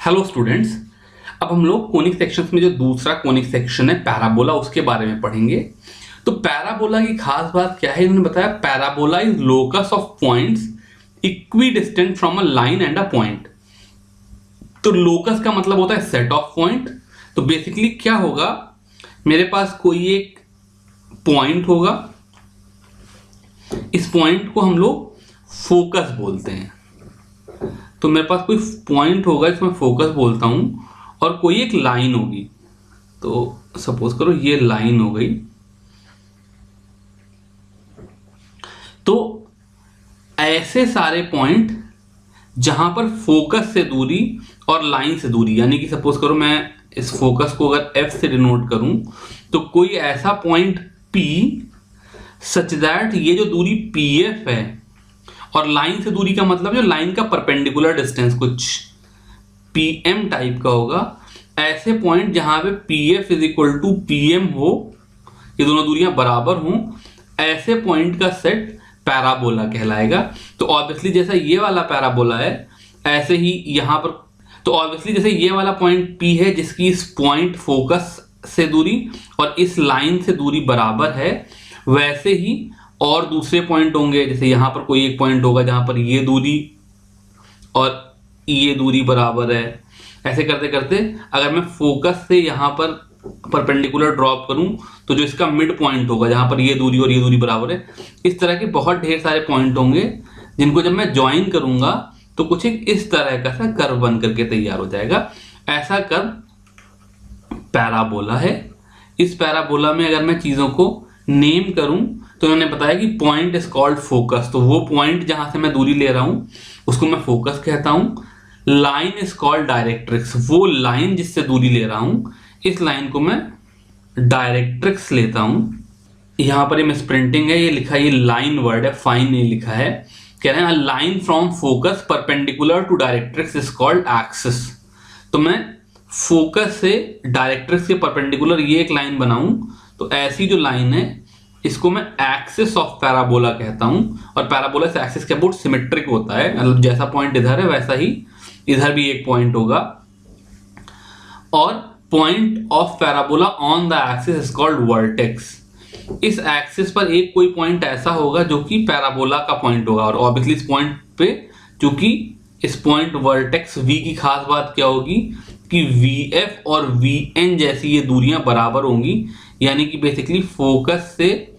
Hello students, अब हम लोग कोनिक सेक्शंस में जो दूसरा कोनिक सेक्शन है पैराबोला, उसके बारे में पढ़ेंगे। तो पैराबोला की खास बात क्या है, इन्होंने बताया parabola is locus of points equi distant from a line and a point. तो लोकस का मतलब होता है सेट ऑफ पॉइंट। तो बेसिकली क्या होगा, मेरे पास कोई एक पॉइंट होगा, इस पॉइंट को हम लोग फोकस बोलते हैं। तो मेरे पास कोई पॉइंट होगा, इसमें फोकस बोलता हूं, और कोई एक लाइन होगी। तो सपोज करो ये लाइन हो गई। तो ऐसे सारे पॉइंट जहां पर फोकस से दूरी और लाइन से दूरी, यानी कि सपोज करो मैं इस फोकस को अगर F से डिनोट करूं, तो कोई ऐसा पॉइंट P सच दैट ये जो दूरी PF है, और लाइन से दूरी का मतलब जो लाइन का परपेंडिकुलर डिस्टेंस कुछ PM टाइप का होगा। ऐसे पॉइंट जहां पे PF is equal to PM हो, ये दोनों दूरियां बराबर हों, ऐसे पॉइंट का सेट पैराबोला कहलाएगा। तो ऑब्वियसली जैसा ये वाला पैराबोला है, ऐसे ही यहां पर, तो ऑब्वियसली जैसे ये वाला पॉइंट P है जिसकी इस पॉइंट फोकस से दूरी और इस लाइन से दूरी बराबर है, वैसे ही और दूसरे पॉइंट होंगे। जैसे यहां पर कोई एक पॉइंट होगा जहां पर ये दूरी और ये दूरी बराबर है। ऐसे करते करते अगर मैं फोकस से यहां पर परपेंडिकुलर ड्रॉप करूं, तो जो इसका मिड पॉइंट होगा जहां पर ये दूरी और ये दूरी बराबर है, इस तरह के बहुत ढेर सारे पॉइंट होंगे जिनको जब मैं ज्वाइन करूंगा तो कुछ एक इस तरह का सा कर्व बन करके तैयार हो जाएगा। ऐसा कर्व पैराबोला है। इस पैराबोला में अगर मैं चीजों को नेम करूं तो उन्होंने बताया कि पॉइंट इज कॉल्ड फोकस। तो वो पॉइंट जहां से मैं दूरी ले रहा हूं उसको मैं फोकस कहता हूं। लाइन इज कॉल्ड डायरेक्ट्रिक्स, वो लाइन जिससे दूरी ले रहा हूं, इस लाइन को मैं डायरेक्ट्रिक्स लेता हूं। यहां पर ये मिसप्रिंटिंग है, ये लिखा है, ये लाइन वर्ड है, फाइन नहीं लिखा है। कह रहे हैं line from focus perpendicular to directrix is called axis. तो मैं फोकस से डायरेक्ट्रिक्स के परपेंडिकुलर ये एक लाइन बनाऊं, तो ऐसी जो लाइन है इसको मैं एक्सिस ऑफ पैराबोला कहता हूं। और पैराबोला से एक्सिस के अबाउट सिमेट्रिक होता है, मतलब जैसा पॉइंट इधर है वैसा ही इधर भी एक पॉइंट होगा। और point of parabola on the axis is called vertex. इस एक्सिस पर एक कोई पॉइंट ऐसा होगा जो कि पैराबोला का पॉइंट होगा, और ऑब्वियसली इस पॉइंट पे चूंकि इस पॉइंट वर्टेक्स V की खास बात क्या होगी कि VF और VN जैसी ये दूरियां बराबर होंगी, यानी कि बेसिकली फोकस से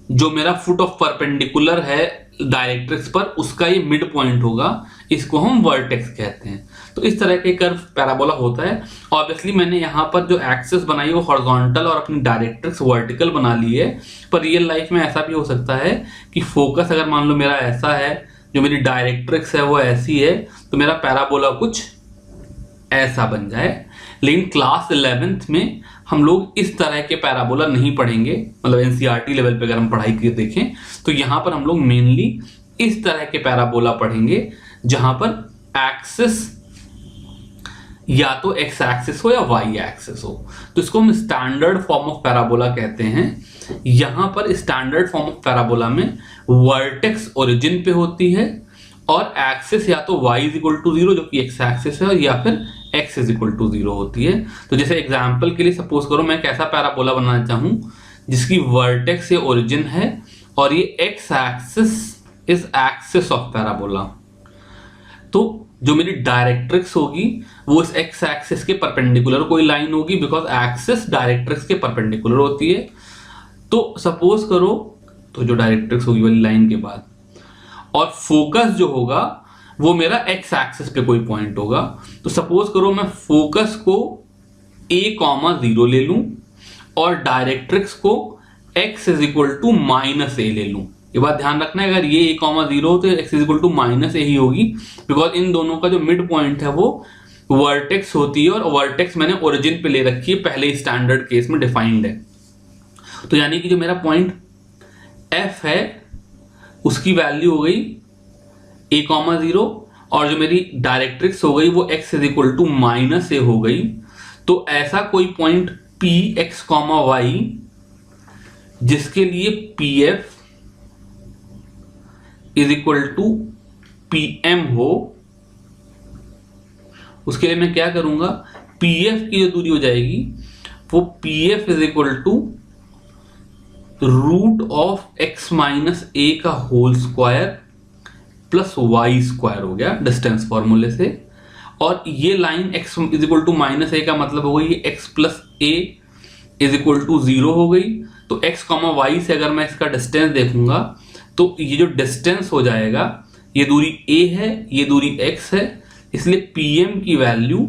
जो मेरा फुट ऑफ परपेंडिकुलर है डायरेक्ट्रिक्स पर, उसका ये मिड पॉइंट होगा, इसको हम वर्टेक्स कहते हैं। तो इस तरह के कर्व पैराबोला होता है। ऑब्वियसली मैंने यहाँ पर जो एक्सिस बनाई वो हॉरिजॉन्टल और अपनी डायरेक्ट्रिक्स वर्टिकल बना ली है, पर रियल लाइफ में ऐसा भी हो सकता है कि फोकस अगर मान लो मेरा ऐसा है, जो मेरी डायरेक्ट्रिक्स है वो ऐसी है, तो मेरा पैराबोला कुछ ऐसा बन जाए। लेकिन क्लास 11th में हम लोग इस तरह के पैराबोला नहीं पढ़ेंगे, मतलब एनसीईआरटी लेवल पे अगर हम पढ़ाई करके देखें तो यहां पर हम लोग मेनली इस तरह के पैराबोला पढ़ेंगे जहां पर एक्सिस या तो एक्स एक्सिस हो या वाई एक्सिस हो। तो इसको हम स्टैंडर्ड फॉर्म ऑफ पैराबोला कहते हैं। यहां पर स्टैंडर्ड फॉर्म ऑफ पैराबोला में वर्टेक्स ओरिजिन पे होती है और एक्सिस या तो y इज इक्वल टू 0 जो कि एक्स एक्सिस है, या फिर x इज इक्वल टू 0 होती है। तो जैसे एग्जांपल के लिए सपोज करो मैं कैसा पैराबोला बनाना चाहूं जिसकी वर्टेक्स से ओरिजिन है और ये x axis is axis of parabola. तो जो मेरी डायरेक्ट्रिक्स होगी वो इस x एक्सिस के परपेंडिकुलर कोई लाइन होगी, बिकॉज एक्सिस डायरेक्ट्रिक्स के परपेंडिकुलर होती है। तो सपोज करो, तो जो डायरेक्ट्रिक्स होगी वाली लाइन के बाद, और फोकस जो होगा वो मेरा x एक्सिस पे कोई पॉइंट होगा। तो सपोज करो मैं फोकस को a,0 ले लूं और डायरेक्ट्रिक्स को x is equal to -a ले लूं। ये बात ध्यान रखना है, अगर ये a,0 हो तो x is equal to -a ही होगी, बिकॉज इन दोनों का जो मिड पॉइंट है वो वर्टेक्स होती है, और वर्टेक्स मैंने ओरिजिन पे ले रखी है, पहले ही स्टैंडर्ड केस में डिफाइंड है। तो यानी कि जो मेरा पॉइंट F है उसकी वैल्यू हो गई a,0, और जो मेरी डायरेक्ट्रिक्स हो गई वो x is equal to -a हो गई। तो ऐसा कोई पॉइंट P x, y जिसके लिए PF is equal to PM हो, उसके लिए मैं क्या करूंगा, पीएफ की जो दूरी हो जाएगी वो PF is equal to root of x minus a का whole square plus y square हो गया डिस्टेंस फॉर्मूले से। और ये line x is equal to minus a का मतलब हो गई x plus a is equal to 0 हो गई। तो x कॉमा वाई से अगर मैं इसका डिस्टेंस देखूंगा तो ये जो डिस्टेंस हो जाएगा, ये दूरी a है, ये दूरी x है, इसलिए pm की वैल्यू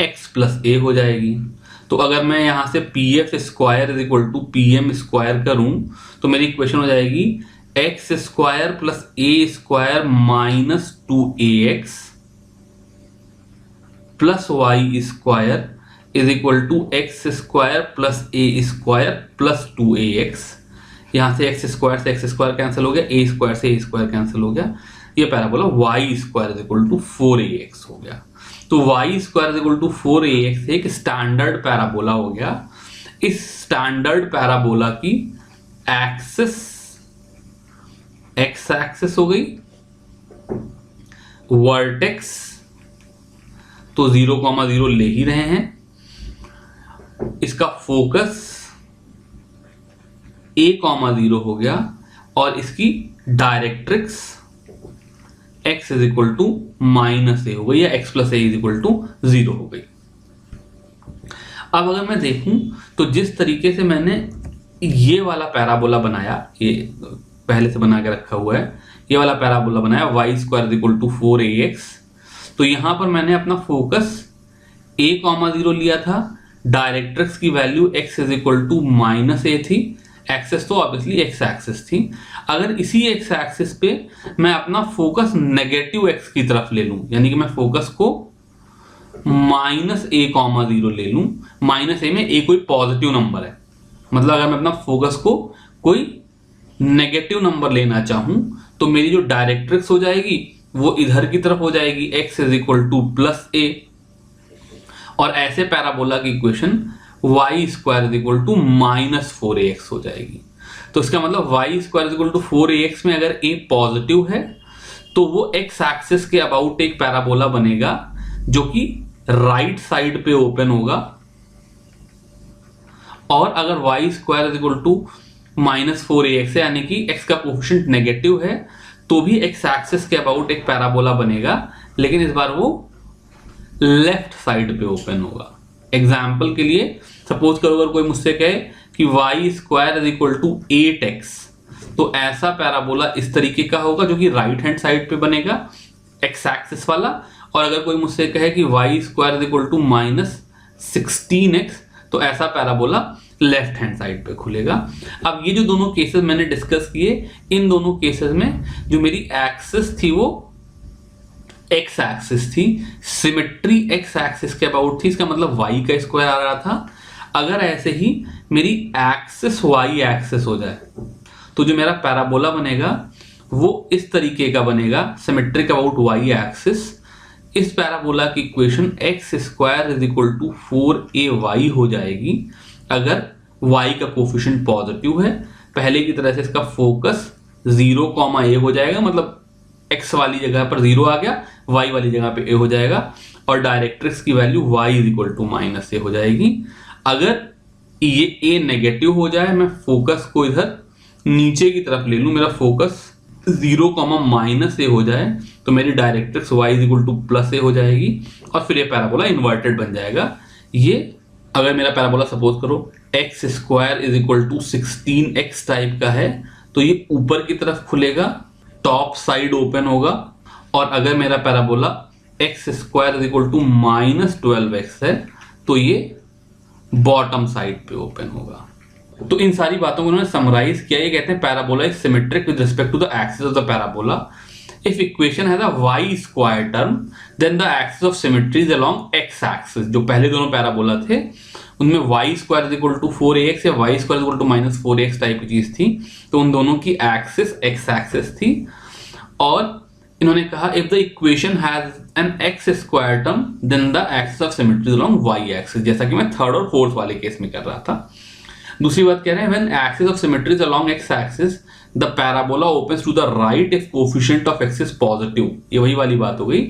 x प्लस ए हो जाएगी। तो अगर मैं यहां से P F square is equal to P M square करूं तो मेरी इक्वेशन हो जाएगी x square plus a square minus 2ax प्लस y square is equal to x square plus a square plus 2ax। यहां से एक्स स्क्वायर कैंसिल हो गया, ए स्क्वायर से ए स्क्वायर कैंसिल हो गया, ये parabola y square is equal to 4ax हो गया। तो Y square equal to 4ax एक स्टैंडर्ड पैराबोला हो गया। इस स्टैंडर्ड पैराबोला की एक्सिस एक्स एक्सिस हो गई, वर्टेक्स तो 0,0 ले ही रहे हैं, इसका फोकस a,0 हो गया और इसकी directrix x is equal to minus a हो गई या x plus a is equal to 0 हो गई। अब अगर मैं देखूं तो जिस तरीके से मैंने ये वाला पैराबोला बनाया, ये पहले से बना के रखा हुआ है, ये वाला पैराबोला बनाया y square is equal to 4ax, तो यहां पर मैंने अपना फोकस a,0 लिया था, डायरेक्ट्रिक्स की value x is equal to minus a थी, एक्सेस तो ऑब्वियसली एक्स एक्सिस थी। अगर इसी एक्स एक्सिस पे मैं अपना फोकस नेगेटिव एक्स की तरफ ले लूं, यानी कि मैं फोकस को -a,0 ले लूं, माइनस ए में ए कोई पॉजिटिव नंबर है, मतलब अगर मैं अपना फोकस को कोई नेगेटिव नंबर लेना चाहूं तो मेरी जो डायरेक्ट्रिक्स हो जाएगी वो इधर की तरफ हो जाएगी, x is equal to plus a. और ऐसे पैराबोला की equation y square is equal to minus 4ax हो जाएगी। तो इसका मतलब y square is equal to 4ax में अगर a पॉजिटिव है तो वो x एक्सिस के अबाउट एक पैराबोला बनेगा जो कि राइट साइड पे ओपन होगा। और अगर y square is equal to minus 4ax है, यानी कि x का कोफिशिएंट नेगेटिव है, तो भी x एक्सिस के अबाउट एक पैराबोला बनेगा, लेकिन इस बार वो लेफ्ट साइड पे ओपन होगा। एग्जाम्पल के लिए सपोज करो अगर कोई मुझसे कहे कि y square is equal to 8x, तो ऐसा पैराबोला इस तरीके का होगा जो कि राइट हैंड साइड पे बनेगा, एक्स एक्सिस वाला। और अगर कोई मुझसे कहे कि y square is equal to minus 16x, तो ऐसा पैराबोला लेफ्ट हैंड साइड पे खुलेगा। अब ये जो दोनों केसेस मैंने डिस्कस किए, इन दोनों केसेस में जो मेरी एक्सिस थी वो एक्स एक्सिस थी, सिमेट्री एक्स एक्सिस के अबाउट थी, इसका मतलब वाई का स्क्वायर आ रहा था। अगर ऐसे ही मेरी एक्सिस वाई एक्सिस हो जाए तो जो मेरा पैराबोला बनेगा वो इस तरीके का बनेगा, सिमेट्रिक अबाउट वाई एक्सिस। इस पैराबोला की equation x square is equal to 4ay हो जाएगी अगर y का कोफिशिएंट पॉजिटिव है। पहले की तरह से इसका फोकस 0,a हो जाएगा, मतलब x वाली जगह पर 0 आ गया, y वाली जगह पे a हो जाएगा, और डायरेक्ट्रिक्स की value y is equal to minus a हो जाएगी। अगर ये a नेगेटिव हो जाए, मैं फोकस को इधर नीचे की तरफ ले लूं, मेरा फोकस 0, माइनस ए हो जाए, तो मेरी directrix y is equal to plus a हो जाएगी, और फिर ये पैराबोला इन्वर्टेड बन जाएगा। ये अगर मेरा पैराबोला सपोज करो x square is equal to 16x type का है, तो ये ऊपर की तरफ खुलेगा, टॉप साइड ओपन होगा। और अगर मेरा parabola x square is equal to minus 12x है, तो ये बॉटम साइड पे ओपन होगा। तो इन सारी बातों को उन्होंने समराइज किया। ये कहते हैं parabola is symmetric with respect to the axis of the parabola if equation has a y square term, then the axis of symmetry is along x axis. जो पहले दोनों पैराबोला थे उनमें y square is equal to 4ax या y square is equal to minus 4ax type की चीज थी, तो उन दोनों की एक्सिस एक्स एक्सिस थी। और इन्होंने कहा if the equation has an x square term then the axis of symmetry along y axis, जैसा कि मैं थर्ड और फोर्थ वाले केस में कर रहा था। दूसरी बात कह रहे हैं when axis of symmetry is along x axis the parabola opens to the right if coefficient of x is positive. ये वही वाली बात हो गई,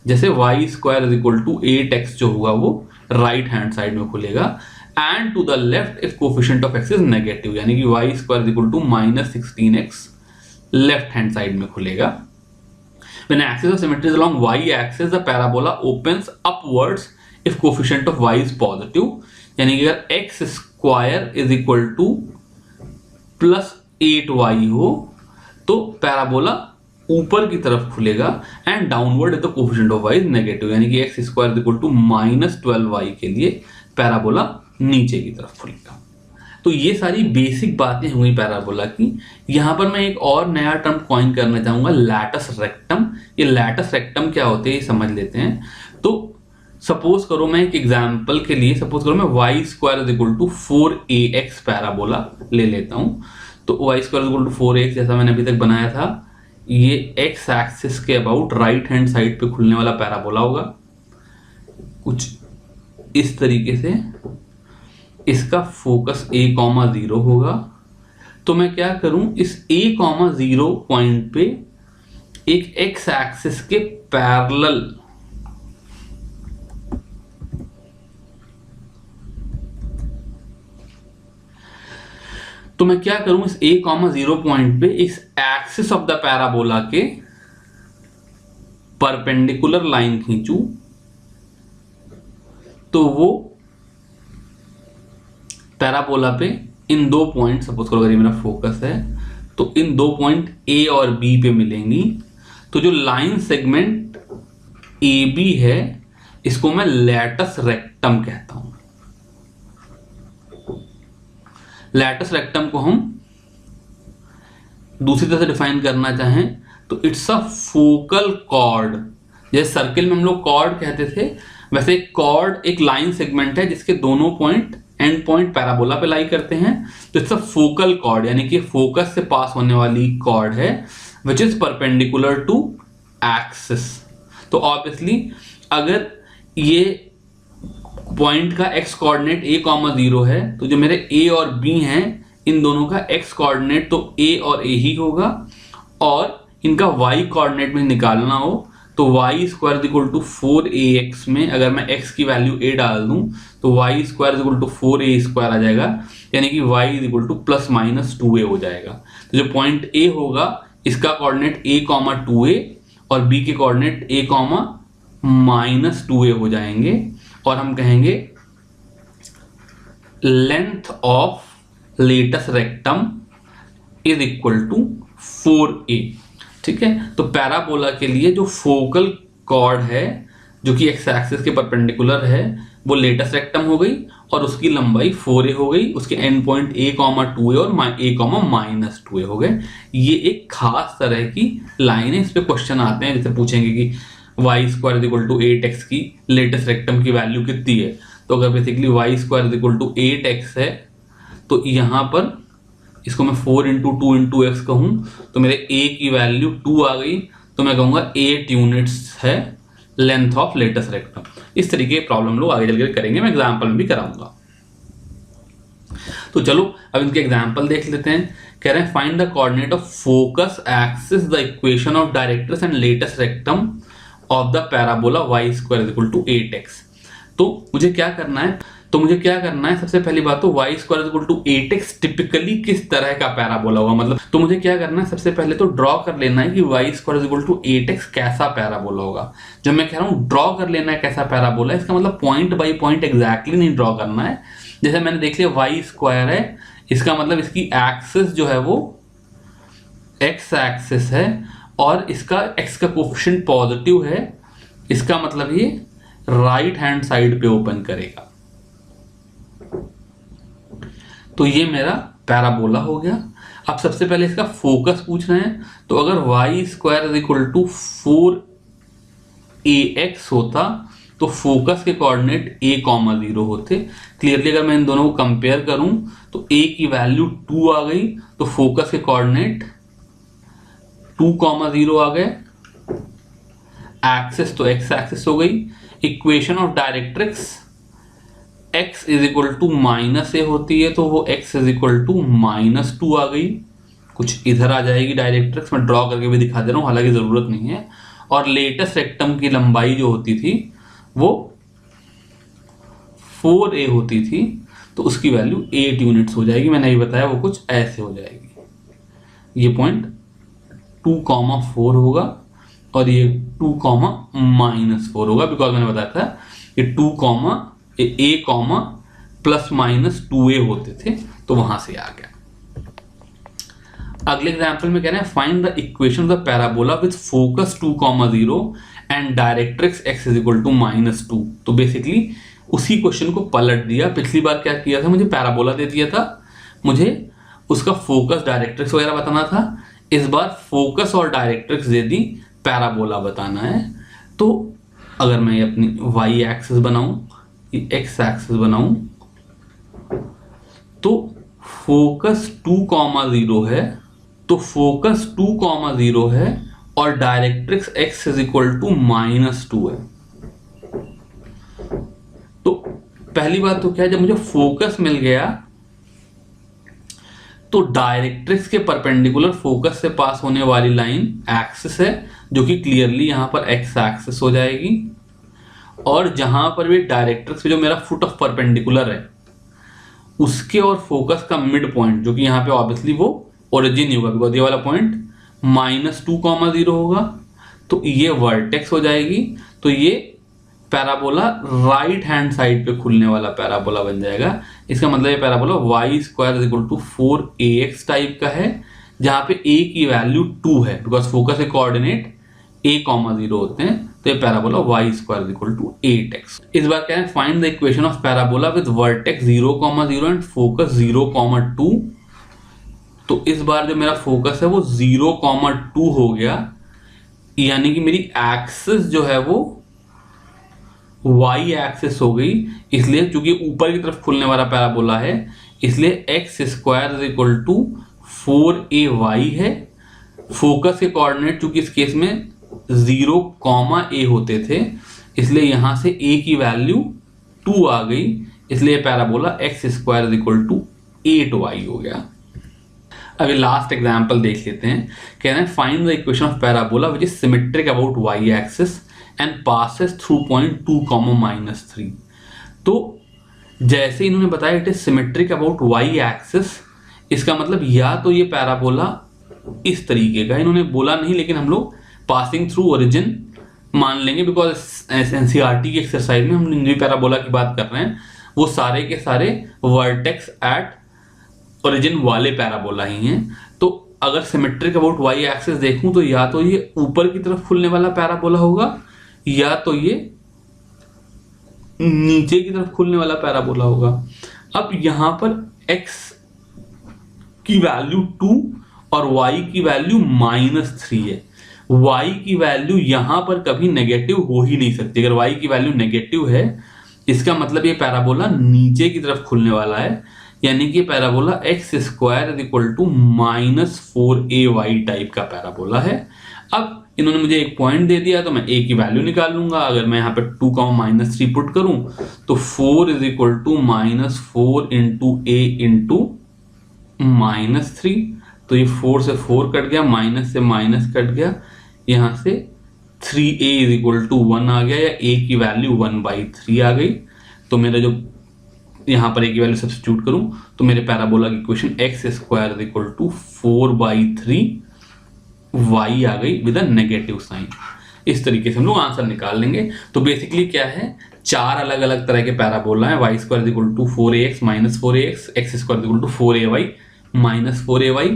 जैसे y square is equal to 8x जो होगा वो राइट हैंड साइड में खुलेगा, and to the left if coefficient of x is negative, यानी कि y square is equal to -16x left hand side में खुलेगा। When axis of symmetry is along y-axis, the parabola opens upwards if coefficient of y is positive, यानी कि अगर x square is equal to plus 8y हो तो parabola ऊपर की तरफ खुलेगा, and downward if the coefficient of y is negative, यानी कि x square is equal to -12y के लिए पैराबोला नीचे की तरफ खुलेगा। तो ये सारी बेसिक बातें हुई पैराबोला की। यहां पर मैं एक और नया टर्म कॉइन करना चाहूंगा, लैटस रेक्टम। ये लैटस रेक्टम क्या होते हैं ये समझ लेते हैं। तो सपोज करो मैं एक एग्जांपल के लिए सपोज करो मैं y square is equal to 4ax parabola ले लेता हूं। तो y square is equal to 4ax जैसा मैंने अभी तक बनाया था, ये x एक्सिस के अबाउट राइट हैंड साइड पे खुलने वाला पैराबोला होगा कुछ इस तरीके से। इसका फोकस a,0 होगा। तो मैं क्या करूं, इस a,0 पॉइंट पे एक x एक्सिस के पैरेलल तो मैं क्या करूं, इस a,0 पॉइंट पे इस एक्सिस ऑफ द पैराबोला के परपेंडिकुलर लाइन खींचूं तो वो पैराबोला पे इन दो पॉइंट, सपोज करो अगर ये मेरा फोकस है तो इन दो पॉइंट A और B पे मिलेंगी। तो जो लाइन सेगमेंट AB है इसको मैं लैटस रेक्टम कहता हूं। लैटस रेक्टम को हम दूसरी तरह से डिफाइन करना चाहें तो इट्स अ फोकल कॉर्ड। जैसे सर्किल में हम लोग कॉर्ड कहते थे, वैसे कॉर्ड एक लाइन सेगमेंट है जिसके दोनों पॉइंट एंड पॉइंट पैराबोला पे लाई करते हैं। तो इट्स अ फोकल कॉर्ड, यानी कि फोकस से पास होने वाली कॉर्ड है which is perpendicular to axis. तो ऑब्वियसली अगर ये पॉइंट का x कोऑर्डिनेट a,0 है तो जो मेरे a और b हैं इन दोनों का x कोऑर्डिनेट तो a और a ही होगा, और इनका y कोऑर्डिनेट में निकालना हो तो y square is equal to 4ax में अगर मैं x की वैल्यू a डाल दूं तो y square is equal to 4a square आ जाएगा, यानी कि y is equal to +-2a हो जाएगा। तो जो पॉइंट a होगा इसका कोऑर्डिनेट a,2a और b के कोऑर्डिनेट a,-2a हो जाएंगे, और हम कहेंगे length of latus rectum is equal to 4a। ठीक है, तो पैराबोला के लिए जो फोकल कॉर्ड है जो कि एक्स एक्सिस के परपेंडिकुलर है वो लेटस रेक्टम हो गई और उसकी लंबाई 4a हो गई, उसके एंड पॉइंट a,2a और a,-2a हो गए। ये एक खास तरह की लाइन है, इस पे क्वेश्चन आते हैं जैसे पूछेंगे कि y square is equal to 8x की लेटेस्ट रेक्टम की वैल्यू कितनी है। तो अगर basically y square is equal to 8x है तो यहाँ पर इसको मैं 4 इंटू 2 इंटू एक्स कहूँ तो मेरे a की वैल्यू 2 आ गई, तो मैं कहूँगा 8 यूनिट्स है लेंथ ऑफ लेटेस्ट रेक्टम। इस तरीके की प्रॉब्लम लोग आगे चलकर करेंगे, मैं एग्जाम्पल में भी कराऊंगा। तो चलो अब इनके एग्जाम्पल देख लेते हैं। कह रहे हैं find the coordinate of focus axis the equation of directrix and latus rectum of the parabola y square is equal to 8x। तो मुझे क्या करना है, सबसे पहली बात तो y square is equal to 8x typically किस तरह का पैराबोला होगा, मतलब तो मुझे क्या करना है, सबसे पहले तो ड्रॉ कर लेना है कि y square is equal to 8x कैसा पैराबोला होगा। जब मैं कह रहा हूं ड्रॉ कर लेना है कैसा पैराबोला, इसका मतलब पॉइंट बाई पॉइंट एग्जैक्टली नहीं ड्रॉ करना है। जैसे मैंने देख लिया y स्क्वायर है, इसका मतलब इसकी एक्सिस जो है वो x एक्सिस है और इसका x का कोफिशिएंट पॉजिटिव है, इसका मतलब ये राइट हैंड साइड पे ओपन करेगा। तो ये मेरा पैराबोला हो गया। अब सबसे पहले इसका फोकस पूछ रहे हैं, तो अगर y square is equal to 4ax होता तो फोकस के कोऑर्डिनेट a,0 होते। क्लियरली अगर मैं इन दोनों को कंपेयर करूं तो a की वैल्यू 2 आ गई तो फोकस के कोऑर्डिनेट 2,0 आ गए। एक्सिस तो x एक्सिस हो गई। Equation of directrix x is equal to -a होती है तो वो x इज इक्वल टू -2 आ गई। कुछ इधर आ जाएगी डायरेक्ट्रिक्स, मैं ड्रॉ करके भी दिखा दे रहा हूं, हालांकि जरूरत नहीं है। और लेटेस्ट रेक्टम की लंबाई जो होती थी वो 4a होती थी, तो उसकी वैल्यू 8 यूनिट्स हो जाएगी। मैंने ये बताया वो कुछ ऐसे हो जाएगी। ये पॉइंट 2,4 होगा और ये 2,-4 होगा, बिकॉज मैंने बताया था कि 2, +-2a होते थे, तो वहां से आ गया। अगले एग्जांपल में कह रहे हैं find the equation of the parabola with focus 2,0 and directrix x = -2। तो बेसिकली उसी क्वेश्चन को पलट दिया। पिछली बार क्या किया था, मुझे पैराबोला दे दिया था, मुझे उसका फोकस डायरेक्ट्रिक्स वगैरह बताना था। इस बार फोकस और डायरेक्ट्रिक्स दे दी, पैराबोला बताना है। तो अगर मैं ये अपनी y एक्सिस बनाऊं, ये x एक्सिस बनाऊं, तो फोकस 2,0 है, तो फोकस 2,0 है और डायरेक्ट्रिक्स x = -2 है। तो पहली बात तो क्या है, जब मुझे फोकस मिल गया तो डायरेक्ट्रिक्स के परपेंडिकुलर फोकस से पास होने वाली लाइन एक्सिस है, जो कि क्लियरली यहां पर x एक्सिस हो जाएगी। और जहां पर भी डायरेक्ट्रिक्स जो मेरा फुट ऑफ परपेंडिकुलर है उसके और फोकस का मिड पॉइंट, जो कि यहाँ पे ऑब्वियसली वो ओरिजिन ही होगा, बिकॉज ये वाला पॉइंट -2,0 होगा, तो ये वर्टेक्स हो जाएगी। तो ये पैराबोला राइट हैंड साइड पे खुलने वाला पैराबोला बन जाएगा। इसका मतलब ये पैराबोला y² = 4ax टाइप का है, जहां पे a की वैल्यू 2 है, बिकॉज फोकस के कोऑर्डिनेट a,0 होते हैं। तो ये पैराबोला y² = 8x। इस बार क्या है, find the equation of parabola with vertex 0,0 and focus 0,2। तो इस बार जो मेरा फोकस है वो 0,2 हो गया, यानी कि मेरी एक्सिस जो है वो y एक्सिस हो गई। इसलिए चूंकि ऊपर की तरफ खुलने वाला पैराबोला है, इसलिए x² = 4ay है। फोकस के कोऑर्डिनेट चूंकि इस केस में 0,a होते थे, इसलिए यहां से a की वैल्यू 2 आ गई, इसलिए पैराबोला x² = 8y हो गया। अभी लास्ट एग्जांपल देख लेते हैं। कह रहे हैं find the equation of parabola which is symmetric about y axis and passes through point 2, -3। तो जैसे इन्होंने बताया it is symmetric about y axis, इसका मतलब या तो ये पैराबोला इस तरीके का, इन्होंने बोला नहीं लेकिन हम लोग पासिंग थ्रू ओरिजिन मान लेंगे, बिकॉज एनसीईआरटी की एक्सरसाइज में हम जो पैराबोला की बात कर रहे हैं वो सारे के सारे वर्टेक्स एट ओरिजिन वाले पैराबोला ही हैं। तो अगर सिमेट्रिक अबाउट y एक्सिस देखूं तो या तो ये ऊपर की तरफ खुलने वाला पैराबोला होगा, या तो ये नीचे की तरफ खुलने वाला पैराबोला होगा। अब यहां पर x की वैल्यू 2 और y की वैल्यू -3 है। y की वैल्यू यहां पर कभी नेगेटिव हो ही नहीं सकती। अगर y की वैल्यू नेगेटिव है, इसका मतलब ये पैराबोला नीचे की तरफ खुलने वाला है, यानी कि पैराबोला x² = -4ay टाइप का पैराबोला है। अब इन्होंने मुझे एक पॉइंट दे दिया, तो मैं a की वैल्यू निकाल लूंगा। अगर मैं यहाँ पे 2, -3 पुट करूं तो 4 = -4 × a × -3। तो ये 4 से 4 कट गया, माइनस से माइनस कट गया, यहाँ से 3a = 1 आ गया, या a की वैल्यू 1/3 आ गई। तो मेरा जो यहाँ पर a की वैल्यू सब्स्टिट्यूट करूं तो मेरे पैराबोला की इक्वेशन x² = 4/3 y आ गई विद अ नेगेटिव साइन। इस तरीके से हम लोग आंसर निकाल लेंगे। तो बेसिकली क्या है, 4 अलग अलग तरह के पैराबोला है। y² = 4ax - 4ax, x² = 4ay - 4ay।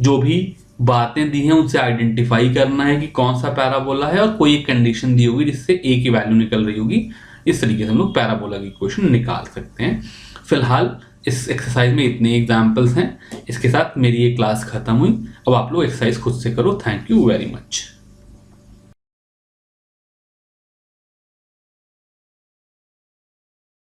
जो भी बातें दी हैं उनसे आइडेंटिफाई करना है कि कौन सा पैराबोला है, और कोई एक कंडीशन दी होगी जिससे a की वैल्यू निकल रही होगी। इस तरीके से हम लोग पैराबोला की इक्वेशन निकाल सकते हैं। फिलहाल इस एक्सरसाइज में इतने एग्जाम्पल्स हैं। इसके साथ मेरी ये क्लास खत्म हुई। अब आप लोग एक्सरसाइज खुद से करो। Thank you very much.